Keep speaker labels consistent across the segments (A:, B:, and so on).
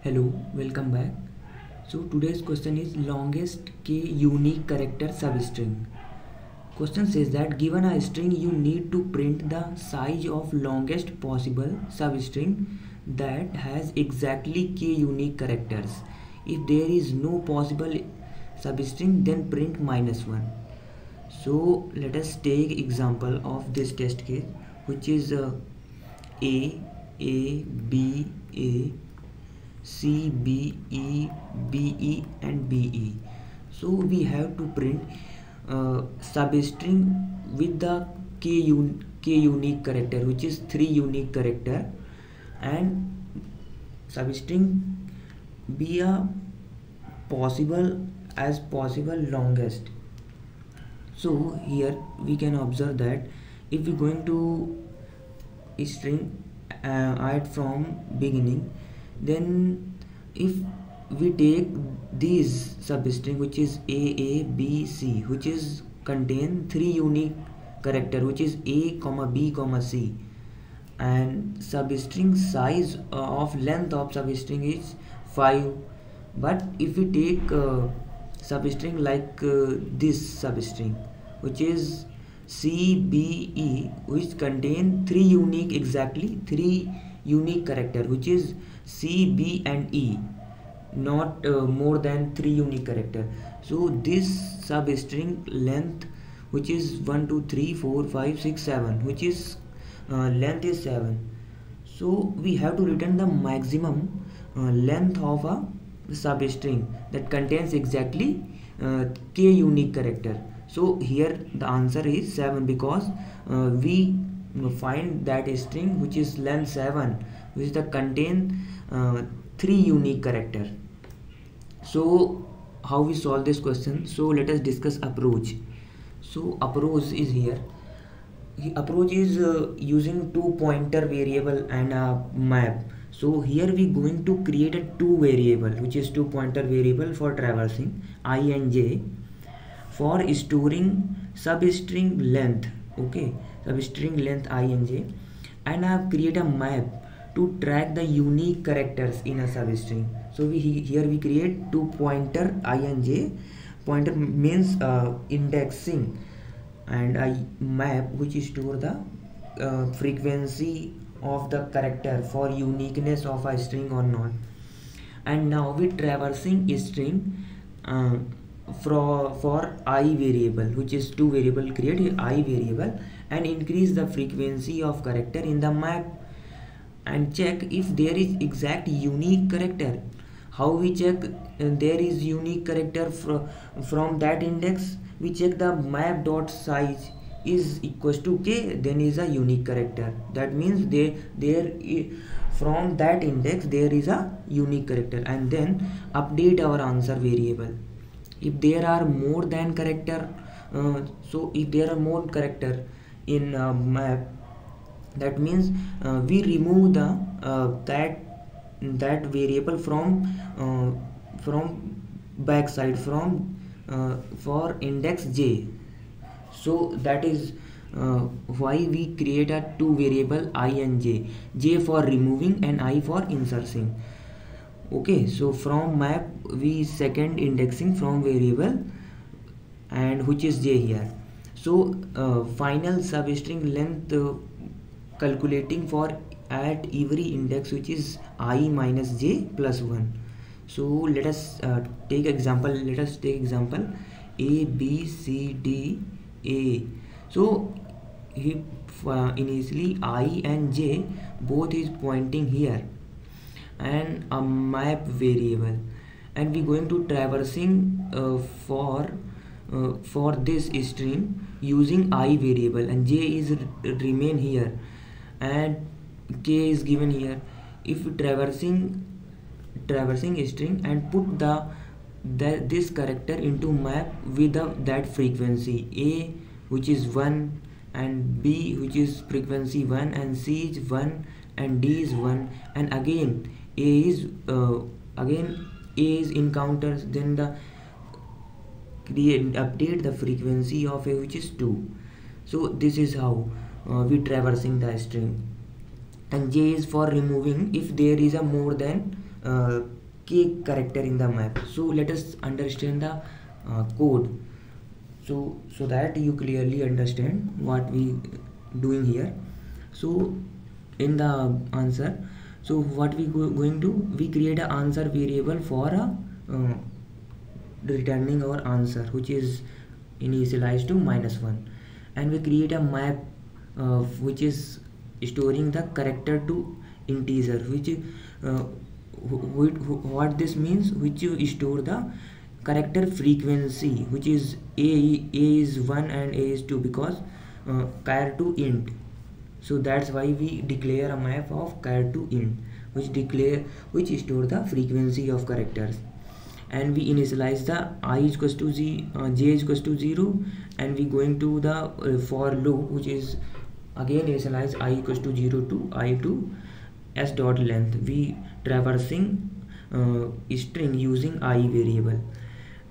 A: Hello, welcome back. So today's question is longest k unique character substring. Question says that given a string you need to print the size of longest possible substring that has exactly k unique characters. If there is no possible substring then print -1. So let us take example of this test case, which is A, C, B, E, B, E and B, E. So we have to print substring with the k unique character, which is 3 unique character, and substring be a possible longest. So here we can observe that if we going to string add from beginning, then if we take these substring which is A, B, C, which is contain 3 unique character, which is A, B, C, and substring size of length of substring is 5. But if we take substring like this substring which is C, B, E, which contain 3 unique character, which is C, B and E, not more than 3 unique character. So this substring length, which is 1 2 3 4 5 6 7, which is length is 7. So we have to return the maximum length of a substring that contains exactly k unique character. So here the answer is 7, because we find that string which is length 7, which the contain 3 unique character. So how we solve this question? So let us discuss approach. So approach is here. Approach is using 2 pointer variable and a map. So here we going to create a 2 variable, which is 2 pointer variable for traversing I and j, for storing substring length, okay, substring length I and j, and I have create a map to track the unique characters in a substring. So here we create 2 pointer I and j. Pointer means indexing, and a map which store the frequency of the character for uniqueness of a string or not. And now we traversing a string for I variable, which is 2 variable, create I variable and increase the frequency of character in the map and check if there is exact unique character. How we check there is unique character from that index? We check the map dot size is equals to k, then is a unique character. That means from that index there is a unique character, and then update our answer variable. If there are more than character, so if there are more character in map, that means we remove the that variable from backside for index j. So that is why we create a 2 variable I and j for removing and I for inserting. Okay, so from map we second indexing from variable, and which is j here. So final substring length calculating for at every index, which is I minus j plus 1. So let us take example. Let us take example A, B, C, D, A. So initially I and j both is pointing here, and a map variable, and we going to traversing for this string using I variable, and j is remain here and k is given here. If traversing string and put this character into map with that frequency A, which is 1, and B, which is frequency 1, and C is 1, and D is 1, and again A is encounters, then the update the frequency of A, which is 2. So this is how we traversing the string. And J is for removing if there is a more than k character in the map. So let us understand the code, so that you clearly understand what we doing here. So in the answer, so what we going to, we create an answer variable for a returning our answer, which is initialized to -1, and we create a map which is storing the character to integer, which what this means, which you store the character frequency, which is a is 1 and a is 2, because char to int. So that's why we declare a map of char to int, which store the frequency of characters. And we initialize the I is equals to j is equals to 0, and we going to the for loop, which is again initialize I equals to 0 to I to s dot length. We traversing string using I variable,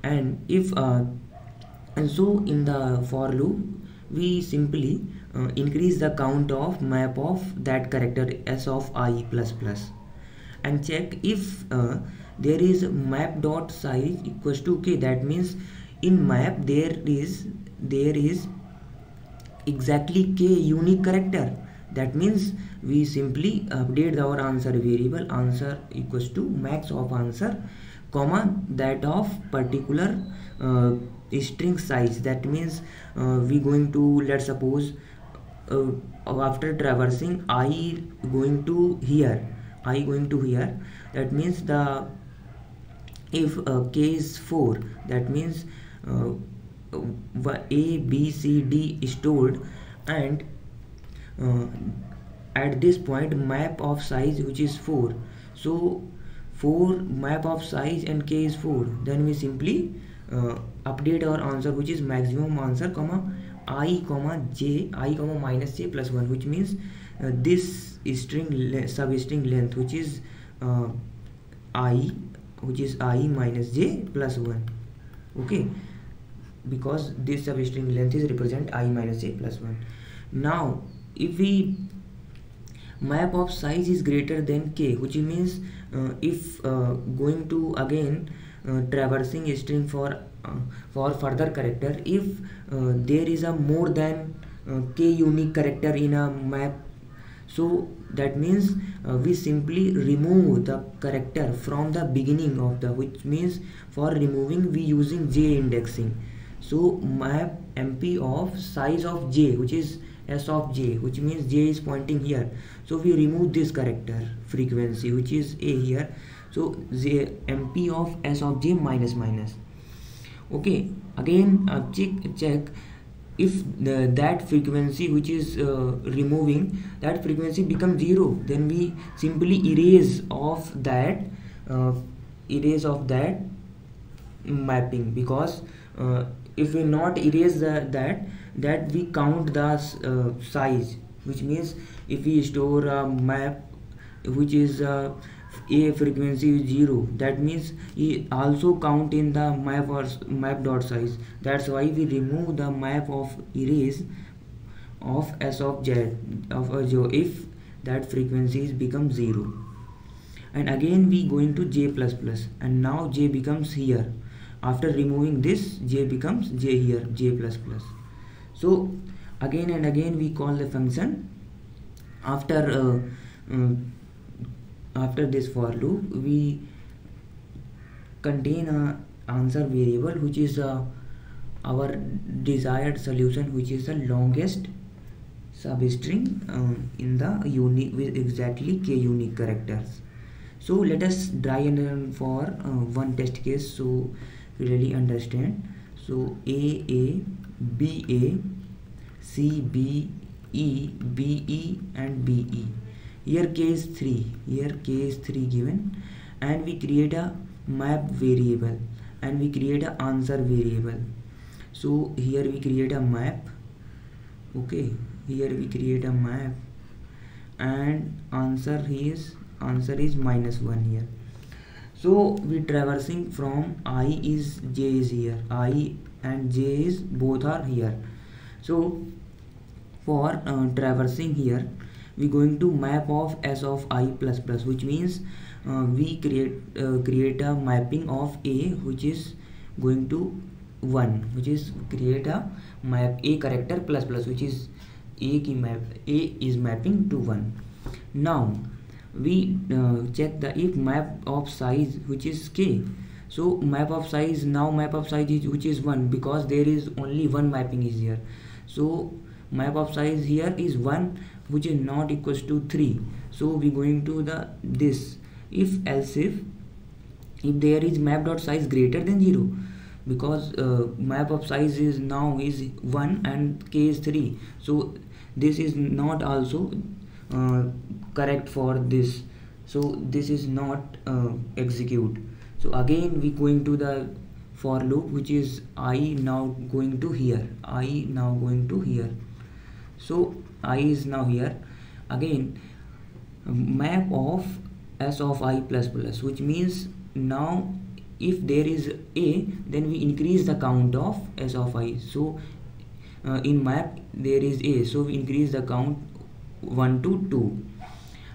A: and if and so in the for loop we simply increase the count of map of that character s of I plus plus, and check if there is map dot size equals to k. That means in map there is exactly k unique character. That means we simply update our answer variable, answer equals to max of answer, comma that of particular string size. That means we going to, let's suppose after traversing I going to here, that means the if k is 4, that means a b c d is stored, and at this point map of size which is 4, so 4 map of size and k is 4, then we simply update our answer, which is maximum answer comma I comma j, I comma minus j plus 1, which means this string substring length, which is I minus j plus 1. Okay, because this substring length is represent I minus j plus 1. Now if we map of size is greater than k, which means if going to again traversing a string for further character, if there is a more than k unique character in a map, so that means we simply remove the character from the beginning of the, which means for removing we using j indexing. So map mp of size of j, which is s of j, which means j is pointing here, so we remove this character frequency, which is a here, so j mp of s of j minus minus. Okay, again check if that frequency which is removing, that frequency becomes 0, then we simply erase of that mapping, because if we not erase that we count the size, which means if we store a map which is a frequency is 0, that means we also count in the map or map dot size. That's why we remove the map of erase of s of j of a 0 if that frequencies become 0. And again we going to j plus plus, and now j becomes here. After removing this, j becomes j here, j plus plus. So again and again we call the function. After this for loop, we contain a answer variable, which is our desired solution, which is the longest substring in the unique with exactly k unique characters. So let us try and run for one test case, so we really understand. So a b a c b e b e and b e. Here k is 3 given, and we create a map variable and we create a answer variable. So here we create a map. Okay, here we create a map, and answer is -1 here. So we traversing from I is j is here, I and j is both are here. So for traversing here, we going to map of s of I plus plus, which means we create a mapping of A which is going to 1, which is create a map A character plus plus, which is A की map A is mapping to 1. Now we check the if map of size which is K. So map of size, now map of size is which is 1 because there is only one mapping is here. So map of size here is 1 which is not equals to 3. So we going to the this if else if there is map dot size greater than 0, because map of size is now is 1 and K is 3, so this is not also correct for this, so this is not execute. So again we going to the for loop which is I now going to here, I now going to here. So I is now here. Again map of s of I plus plus, which means now if there is A, then we increase the count of s of I. So in map there is A, so we increase the count 1 to 2.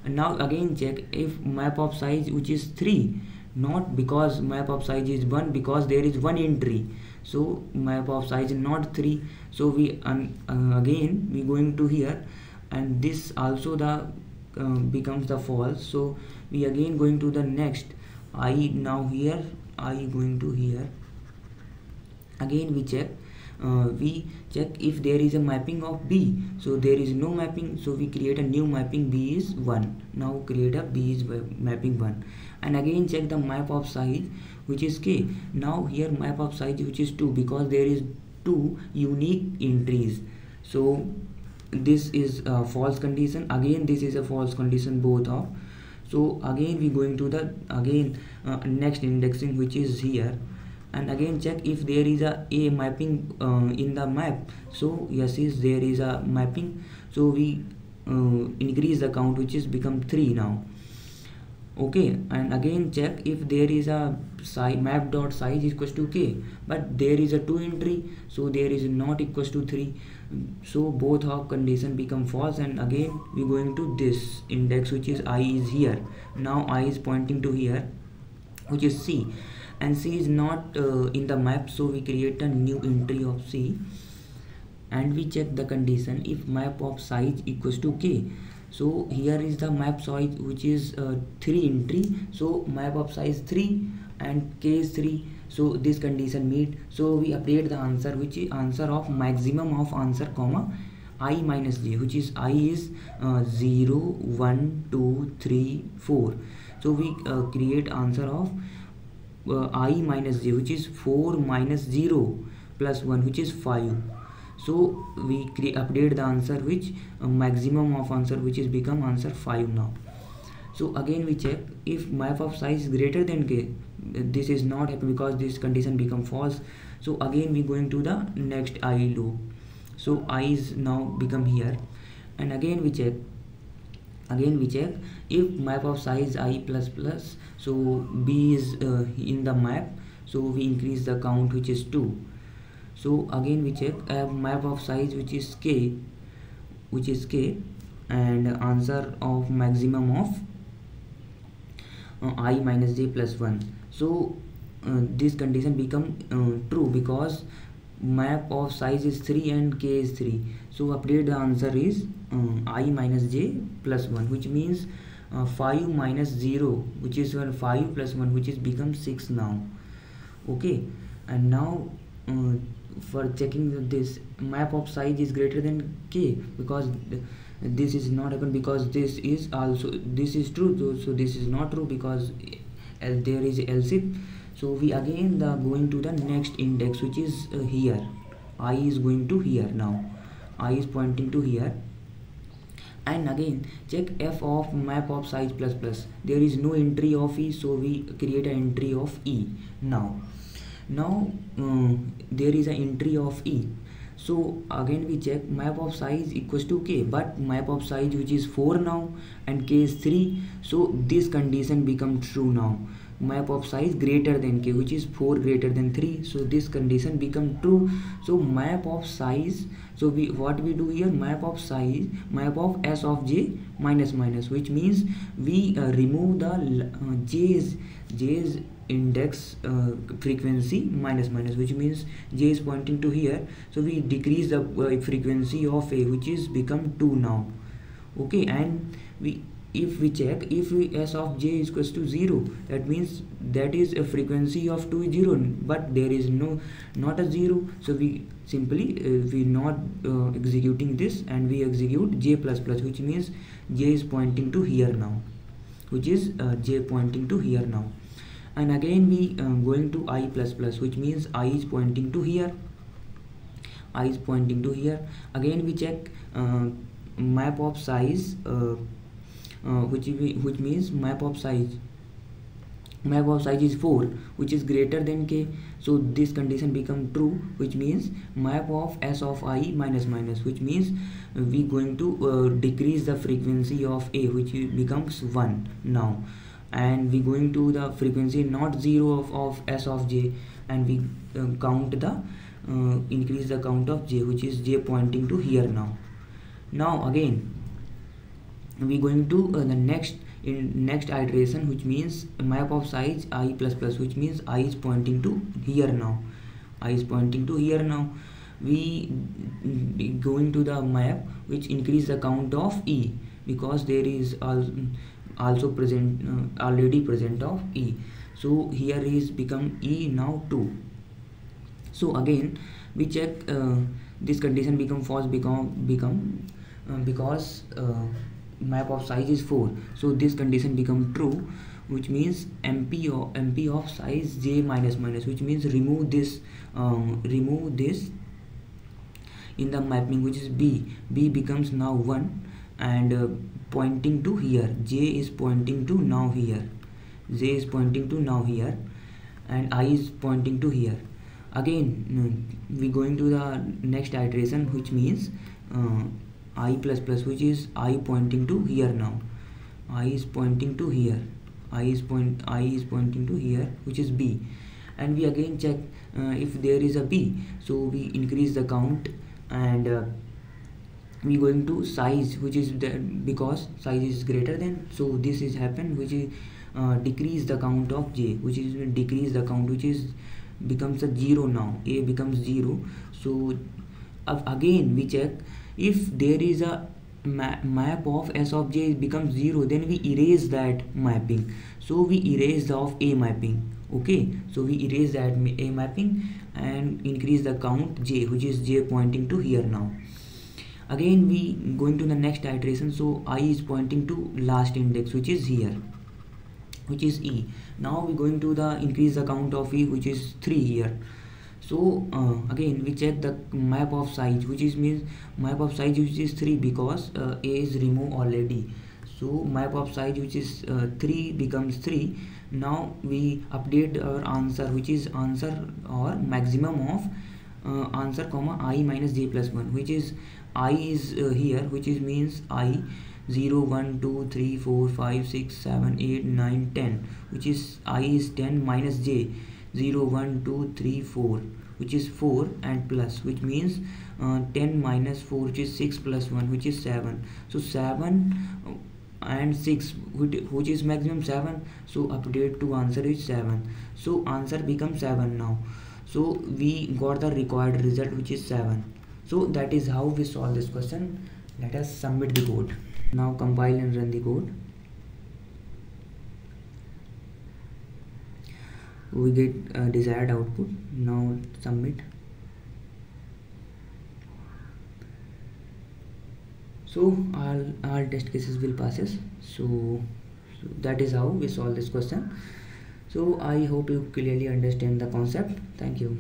A: And now again check if map of size which is 3, not because map of size is 1, because there is one entry, so map of size is not 3. So we again we going to here, and this also the becomes the false. So we again going to the next I now here, I going to here. Again we check if there is a mapping of B. So there is no mapping, so we create a new mapping B is 1. Now create a B is mapping 1, and again check the map of size which is K. Now here map of size which is 2, because there is 2 unique entries. So this is a false condition, again this is a false condition, both of. So again we going to the next indexing which is here, and again check if there is a mapping in the map. So yes, is there is a mapping, so we increase the count which is become 3 now. Okay, and again check if there is a map dot size equals to K, but there is a 2 entry, so there is not equals to 3. So both of condition become false, and again we going to this index which is I is here. Now I is pointing to here, which is C, and C is not in the map, so we create a new entry of C, and we check the condition if map of size equals to K. So here is the map size which is 3 entry, so map of size 3 and K is 3, so this condition meet. So we update the answer which is answer of maximum of answer comma I minus j, which is I is 0 1 2 3 4. So we create answer of I minus j, which is 4 minus 0 plus 1, which is 5. So we update the answer which maximum of answer which is become answer 5 now. So again we check if map of size is greater than K. This is not happen because this condition become false. So again we going to the next I loop. So I is now become here, and again we check if map of size I plus plus, so B is in the map, so we increase the count which is 2. So again we check map of size which is K, and answer of maximum of I minus j plus 1. So this condition become true because map of size is 3 and K is 3. So update the answer is I minus j plus 1, which means 5 minus 0, which is 5 plus 1, which is become 6 now. Okay, and now for checking this map of size is greater than K, because this is not happen, because this is also this is true, so this is not true because there is else if. So we again going to the next index which is here. I is going to here now, I is pointing to here, and again check f of map of size plus plus. There is no entry of E, so we create an entry of E now. There is an entry of E, so again we check map of size equals to K, but map of size which is 4 now and K is 3, so this condition become true now. map of size greater than k, which is 4 greater than 3. So this condition become true. So map of size, so what we do here, map of size, map of s of j minus minus, which means we remove the j's index frequency minus minus, which means j is pointing to here, so we decrease the frequency of a, which is become 2 now. Okay, and if we check, if s of j is equals to 0, that means that is a frequency of 2 is 0, but there is not a 0, so we simply we not executing this, and we execute j plus plus, which means j is pointing to here now, which is j pointing to here now. And again we going to I plus plus, which means I is pointing to here, I is pointing to here. Again we check map of size, which means map of size is 4, which is greater than k, so this condition become true, which means map of s of I minus minus, which means we going to decrease the frequency of a, which becomes 1 now, and we going to the frequency not 0 of s of j, and we count the increase the count of j, which is j pointing to here now. Now again we going to the next iteration, which means map of size I plus plus, which means I is pointing to here now, I is pointing to here now. We going to the map which increase the count of e, because there is also present already present of e, so here is become e now 2. So again we check this condition become false, because map of size is 4, so this condition become true, which means mp of size j minus minus, which means remove this in the mapping, which is b becomes now 1, and pointing to here, j is pointing to now here, j is pointing to now here, and I is pointing to here. Again we going to the next iteration, which means I plus plus, which is I pointing to here now, I is pointing to here, I is pointing to here, which is b, and we again check if there is a b, so we increase the count, and we going to size, which is because size is greater than, so this is happen, which is decrease the count of j, which is decrease the count, which is becomes a 0 now, a becomes 0. So again we check if there is a map of s of j becomes 0, then we erase that mapping, so we erase the of a mapping. Okay, so we erase that a mapping and increase the count j, which is j pointing to here now. Again we going to the next iteration, so I is pointing to last index, which is here, which is e. Now we going to the increase the count of e, which is 3 here. So again we check the map of size, which is means map of size which is 3, because a is removed already, so map of size which is 3 becomes 3. Now we update our answer, which is answer or maximum of answer comma I minus j plus 1, which is I is here, which is means I 0 1 2 3 4 5 6 7 8 9 10, which is I is 10 minus j 0 1 2 3 4, which is 4, and plus, which means 10 minus 4, which is 6, plus 1, which is 7. So 7 and 6, which is maximum 7, so update to answer is 7, so answer becomes 7 now. So we got the required result, which is 7. So that is how we solve this question. Let us submit the code. Now compile and run the code. We get desired output. Now submit. So all test cases will passes. So that is how we solve this question. So I hope you clearly understand the concept. Thank you.